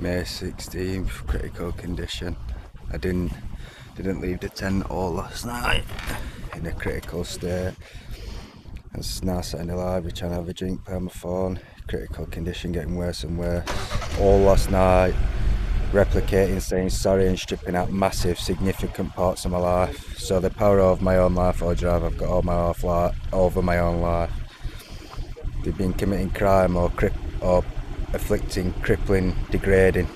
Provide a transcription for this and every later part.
May 16th, critical condition. I didn't leave the tent all last night in a critical state. I was now sat in the library trying to have a drink by my phone. Critical condition getting worse and worse. All last night, replicating, saying sorry and stripping out massive, significant parts of my life. So the power of my own life or drive I've got all my life over my own life. They've been committing crime or afflicting, crippling, degrading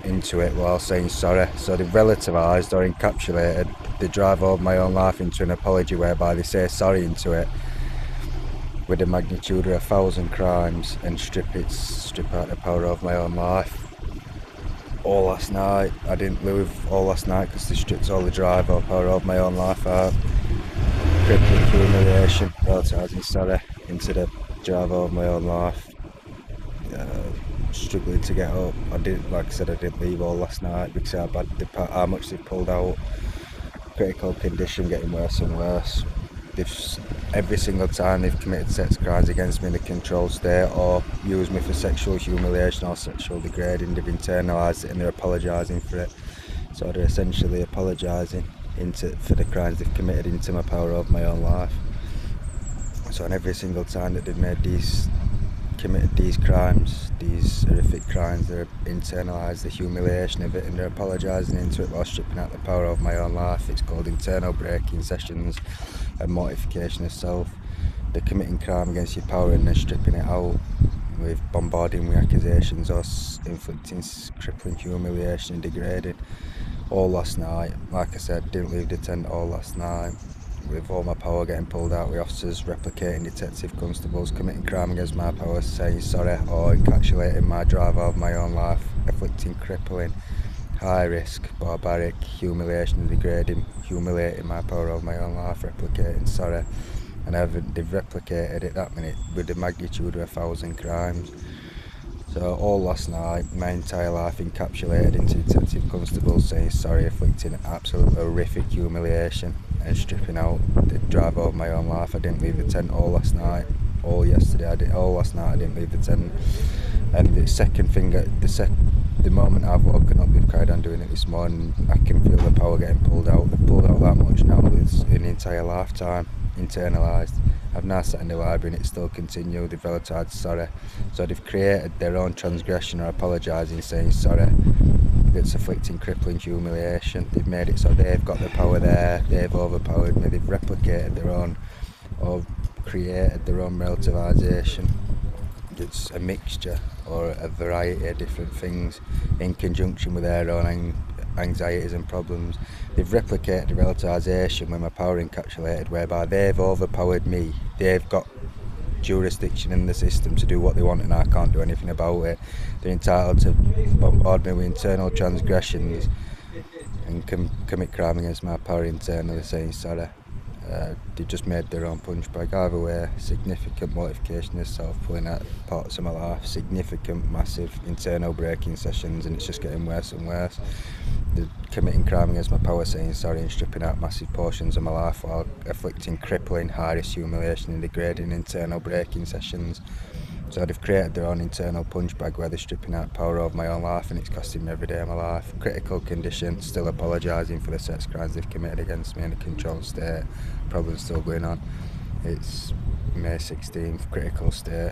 into it while saying sorry. So they've relativised or encapsulated the drive over my own life into an apology whereby they say sorry into it with the magnitude of 1,000 crimes and strip out the power of my own life. All last night, I didn't live all last night because they stripped all the drive or power of my own life out. Crippling, humiliation, relativising sorry into the drive over my own life. Struggling to get up. I didn't leave all last night because how much they pulled out. Critical condition getting worse and worse. Every single time they've committed sex crimes against me in a controlled state or used me for sexual humiliation or sexual degrading, they've internalised it and they're apologising for it. So they're essentially apologising for the crimes they've committed into my power of my own life. So on every single time that they've committed these crimes, these horrific crimes, they're internalised the humiliation of it and they're apologising into it while stripping out the power of my own life. It's called internal breaking sessions and mortification of self. They're committing crime against your power and then stripping it out with bombarding with accusations or inflicting crippling humiliation and degrading. All last night, like I said, didn't leave the tent all last night. With all my power getting pulled out with officers replicating detective constables committing crime against my power, saying sorry or encapsulating my drive over my own life, afflicting crippling, high risk, barbaric, humiliation and degrading, humiliating my power over my own life, replicating sorry. And they've replicated it that minute with the magnitude of 1,000 crimes. So all last night, my entire life encapsulated into detective constables saying sorry, afflicting absolute horrific humiliation and stripping out the drive over my own life. I didn't leave the tent all last night, all yesterday. All last night I didn't leave the tent. And the second thing, the moment I've woken up, they've carried on doing it this morning. I can feel the power getting pulled out. They've pulled out that much now. It's an entire lifetime internalised. I've now sat in the library and it's still continued. They've relativised sorry. So they've created their own transgression or apologising, saying sorry. It's afflicting crippling humiliation. They've made it so they've got the power there. They've overpowered me. They've replicated their own or created their own relativisation. It's a mixture or a variety of different things in conjunction with their own anxieties and problems. They've replicated the relativisation with my power encapsulated whereby they've overpowered me. They've got jurisdiction in the system to do what they want and I can't do anything about it. They're entitled to bombard me with internal transgressions and commit crime against my power internally, saying sorry. They've just made their own punch bag. Either way, significant mortification of self, pulling out parts of my life, significant, massive internal breaking sessions, and it's just getting worse and worse. They're committing crime against my power, saying sorry and stripping out massive portions of my life while afflicting crippling, high-risk humiliation and degrading internal breaking sessions. So they've created their own internal punch bag where they're stripping out power of my own life and it's costing me every day of my life. Critical condition, still apologising for the sex crimes they've committed against me in a controlled state. Problems still going on. It's May 16th, critical state.